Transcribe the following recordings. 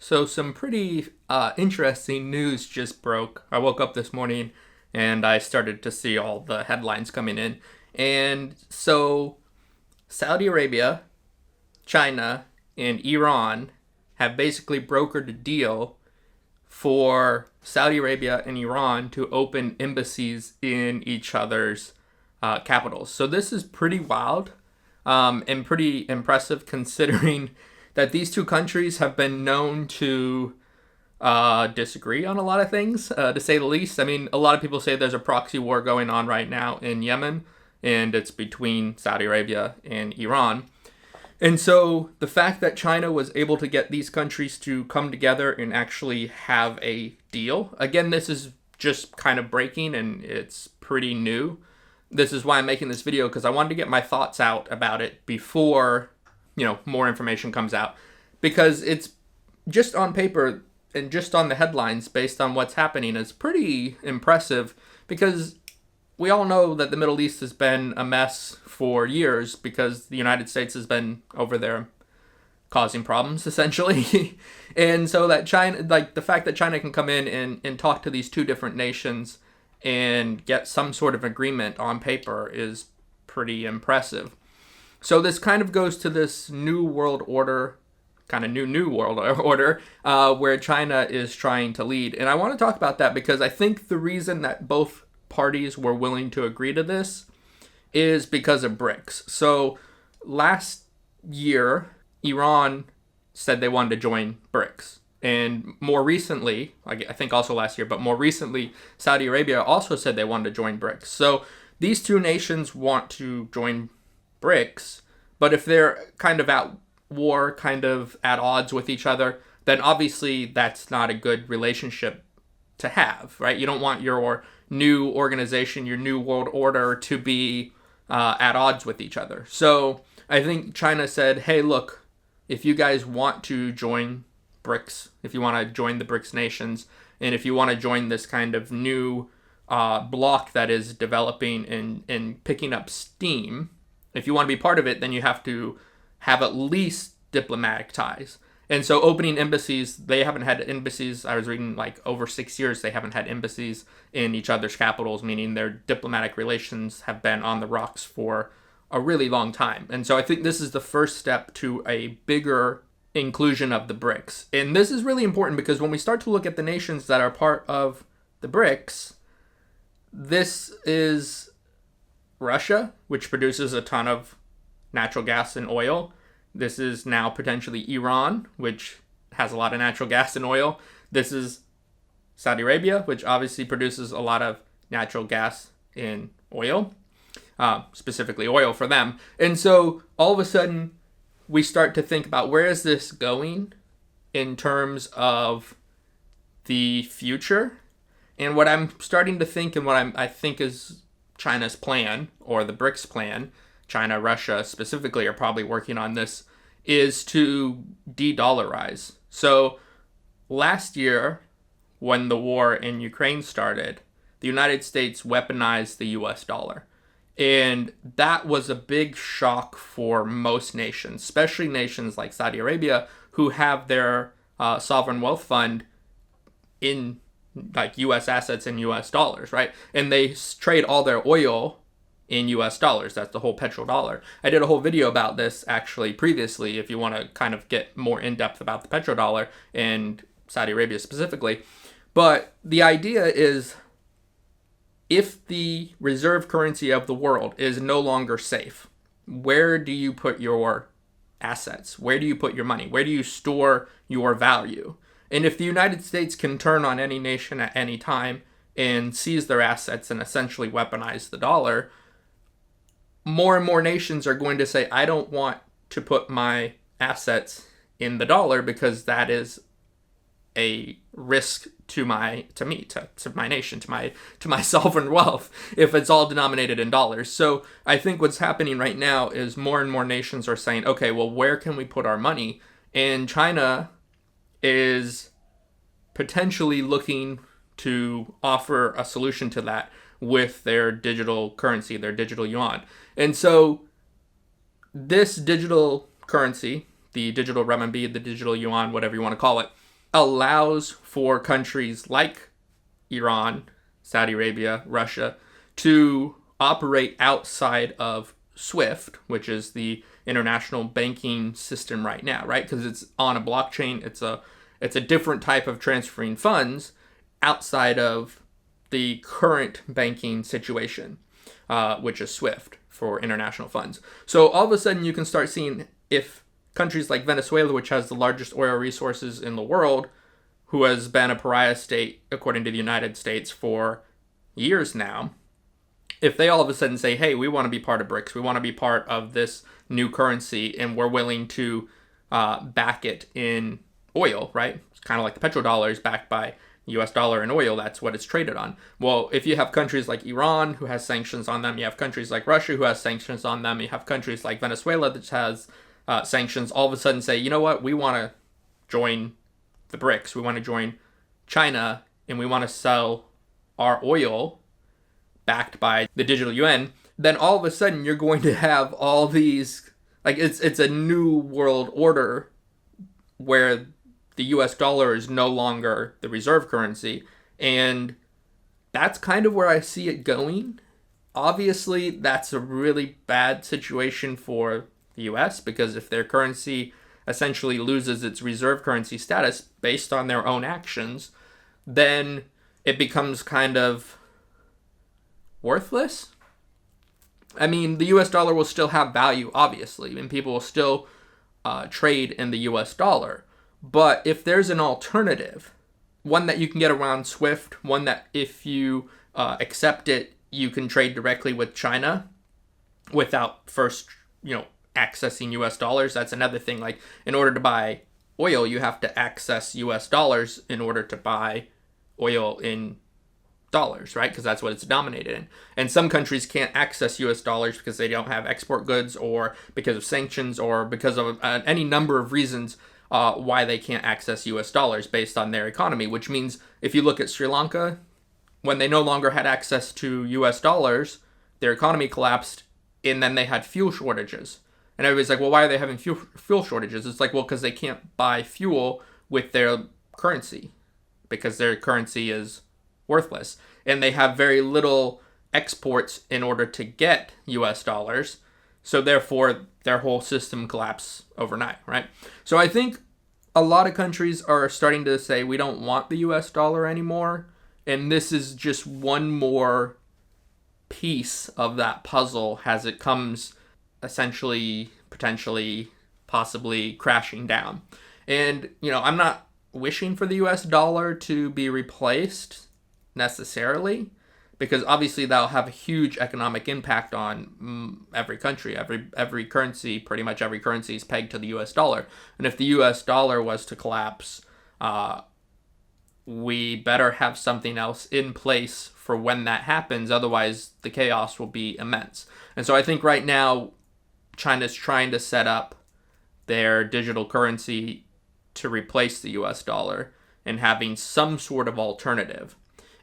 So some pretty interesting news just broke. I woke up this morning and I started to see all the headlines coming in. And so Saudi Arabia, China, and Iran have basically brokered a deal for Saudi Arabia and Iran to open embassies in each other's capitals. So this is pretty wild and pretty impressive considering that these two countries have been known to disagree on a lot of things, to say the least. I mean, a lot of people say there's a proxy war going on right now in Yemen, and it's between Saudi Arabia and Iran. And so the fact that China was able to get these countries to come together and actually have a deal, again, this is just kind of breaking and it's pretty new. This is why I'm making this video, because I wanted to get my thoughts out about it before, more information comes out. Because it's just on paper and just on the headlines based on what's happening is pretty impressive, because we all know that the Middle East has been a mess for years because the United States has been over there causing problems, essentially. And so that China, like the fact that China can come in and talk to these two different nations and get some sort of agreement on paper is pretty impressive. So this kind of goes to this new world order, kind of new world order, where China is trying to lead. And I want to talk about that because I think the reason that both parties were willing to agree to this is because of BRICS. So last year, Iran said they wanted to join BRICS. And more recently, I think also last year, but more recently, Saudi Arabia also said they wanted to join BRICS. So these two nations want to join BRICS, but if they're kind of at war, kind of at odds with each other, then obviously that's not a good relationship to have, right? You don't want your new organization, your new world order to be at odds with each other. So I think China said, hey, look, if you guys want to join BRICS, if you want to join the BRICS nations, and if you want to join this kind of new bloc that is developing and picking up steam, if you want to be part of it, then you have to have at least diplomatic ties. And so opening embassies, they haven't had embassies, I was reading, like over 6 years, they haven't had embassies in each other's capitals, meaning their diplomatic relations have been on the rocks for a really long time. And so I think this is the first step to a bigger inclusion of the BRICS. And this is really important because when we start to look at the nations that are part of the BRICS, this is Russia, which produces a ton of natural gas and oil. This is now potentially Iran, which has a lot of natural gas and oil. This is Saudi Arabia, which obviously produces a lot of natural gas and oil, specifically oil for them. And so all of a sudden, we start to think about where is this going in terms of the future. And what I'm starting to think, and what I think is China's plan, or the BRICS plan, China, Russia specifically are probably working on this, is to de-dollarize. So last year, when the war in Ukraine started, the United States weaponized the US dollar. And that was a big shock for most nations, especially nations like Saudi Arabia, who have their sovereign wealth fund in like US assets in US dollars, right? And they trade all their oil in US dollars. That's the whole petrodollar. I did a whole video about this actually previously if you want to kind of get more in depth about the petrodollar and Saudi Arabia specifically. But the idea is, if the reserve currency of the world is no longer safe, where do you put your assets? Where do you put your money? Where do you store your value? And if the United States can turn on any nation at any time and seize their assets and essentially weaponize the dollar, more and more nations are going to say, I don't want to put my assets in the dollar because that is a risk to my nation, to my sovereign wealth, if it's all denominated in dollars. So I think what's happening right now is more and more nations are saying, okay, well, where can we put our money? And China is potentially looking to offer a solution to that with their digital currency, their digital yuan. And so this digital currency, the digital renminbi, the digital yuan, whatever you want to call it, allows for countries like Iran, Saudi Arabia, Russia to operate outside of SWIFT, which is the international banking system right now, right? Because it's on a blockchain. It's a different type of transferring funds outside of the current banking situation, which is SWIFT for international funds. So all of a sudden you can start seeing if countries like Venezuela, which has the largest oil resources in the world, who has been a pariah state, according to the United States, for years now, if they all of a sudden say, hey, we want to be part of BRICS, we want to be part of this new currency, and we're willing to back it in oil, right? It's kind of like the petrodollar is backed by US dollar and oil. That's what it's traded on. Well, if you have countries like Iran who has sanctions on them, you have countries like Russia who has sanctions on them, you have countries like Venezuela that has sanctions, all of a sudden say, you know what, we want to join the BRICS, we want to join China, and we want to sell our oil backed by the digital yuan, then all of a sudden you're going to have all these, like it's a new world order where the US dollar is no longer the reserve currency, and that's kind of where I see it going. Obviously, that's a really bad situation for the US, because if their currency essentially loses its reserve currency status based on their own actions, then it becomes kind of worthless. I mean, the US dollar will still have value, obviously, and people will still trade in the US dollar. But if there's an alternative, one that you can get around SWIFT, one that if you accept it, you can trade directly with China without first, accessing US dollars. That's another thing. Like, in order to buy oil, you have to access US dollars in order to buy oil in dollars, right? Because that's what it's denominated in. And some countries can't access US dollars because they don't have export goods, or because of sanctions, or because of any number of reasons why they can't access US dollars based on their economy, which means if you look at Sri Lanka, when they no longer had access to US dollars, their economy collapsed, and then they had fuel shortages. And everybody's like, well, why are they having fuel shortages? It's like, well, because they can't buy fuel with their currency, because their currency is worthless. And they have very little exports in order to get US dollars. So therefore, their whole system collapsed overnight, right? So I think a lot of countries are starting to say, we don't want the US dollar anymore. And this is just one more piece of that puzzle as it comes essentially, potentially, possibly crashing down. And, I'm not wishing for the US dollar to be replaced necessarily, because obviously that'll have a huge economic impact on every country. Every currency, pretty much every currency is pegged to the US dollar. And if the US dollar was to collapse, we better have something else in place for when that happens. Otherwise, the chaos will be immense. And so I think right now, China's trying to set up their digital currency to replace the US dollar and having some sort of alternative.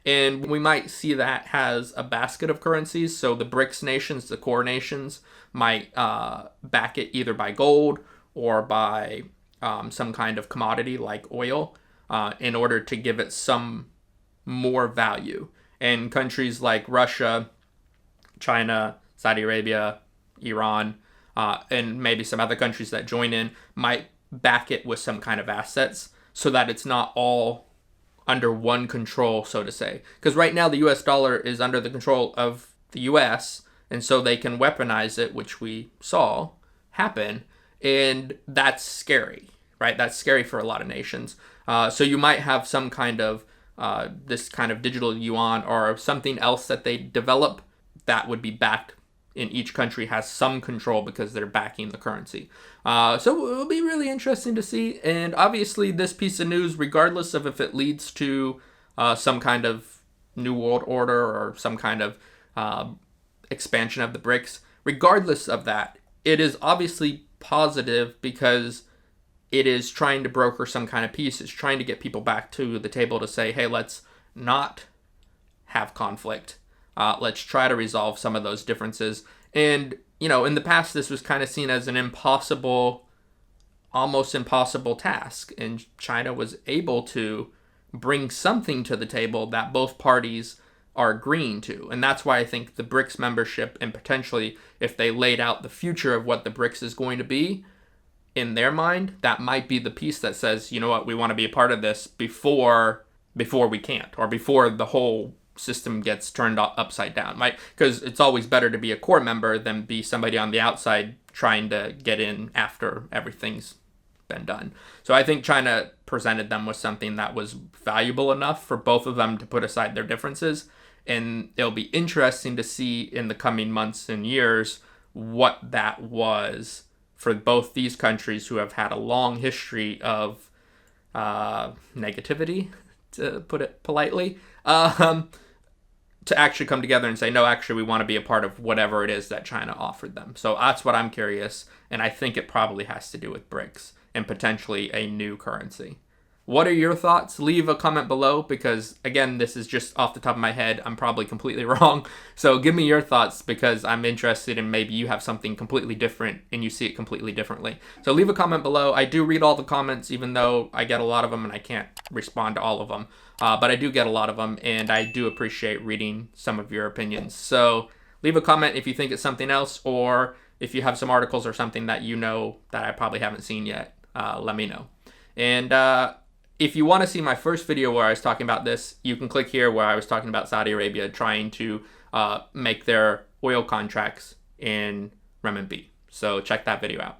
And we might see that as a basket of currencies. So the BRICS nations, the core nations, might back it either by gold or by some kind of commodity like oil in order to give it some more value. And countries like Russia, China, Saudi Arabia, Iran, and maybe some other countries that join in might back it with some kind of assets so that it's not all under one control, so to say. Because right now the US dollar is under the control of the US, and so they can weaponize it, which we saw happen, and that's scary, right? That's scary for a lot of nations. So you might have some kind of this kind of digital yuan or something else that they develop that would be backed, in each country has some control because they're backing the currency. So it'll be really interesting to see. And obviously this piece of news, regardless of if it leads to some kind of new world order or some kind of expansion of the BRICS, regardless of that, it is obviously positive because it is trying to broker some kind of peace. It's trying to get people back to the table to say, hey, let's not have conflict. Let's try to resolve some of those differences. And, in the past, this was kind of seen as an impossible almost impossible task, and China was able to bring something to the table that both parties are agreeing to. And that's why I think the BRICS membership, and potentially if they laid out the future of what the BRICS is going to be, in their mind, that might be the piece that says, you know what, we want to be a part of this before we can't, or before the whole system gets turned upside down, right? Because it's always better to be a core member than be somebody on the outside trying to get in after everything's been done. So I think China presented them with something that was valuable enough for both of them to put aside their differences. And it'll be interesting to see in the coming months and years what that was for both these countries who have had a long history of negativity, to put it politely, to actually come together and say, no, actually, we want to be a part of whatever it is that China offered them. So that's what I'm curious, and I think it probably has to do with BRICS and potentially a new currency. What are your thoughts? Leave a comment below, because again, this is just off the top of my head. I'm probably completely wrong. So give me your thoughts, because I'm interested in maybe you have something completely different and you see it completely differently. So leave a comment below. I do read all the comments, even though I get a lot of them and I can't respond to all of them. But I do get a lot of them, and I do appreciate reading some of your opinions. So leave a comment if you think it's something else, or if you have some articles or something that you know that I probably haven't seen yet, let me know. And if you want to see my first video where I was talking about this, you can click here where I was talking about Saudi Arabia trying to make their oil contracts in renminbi. So check that video out.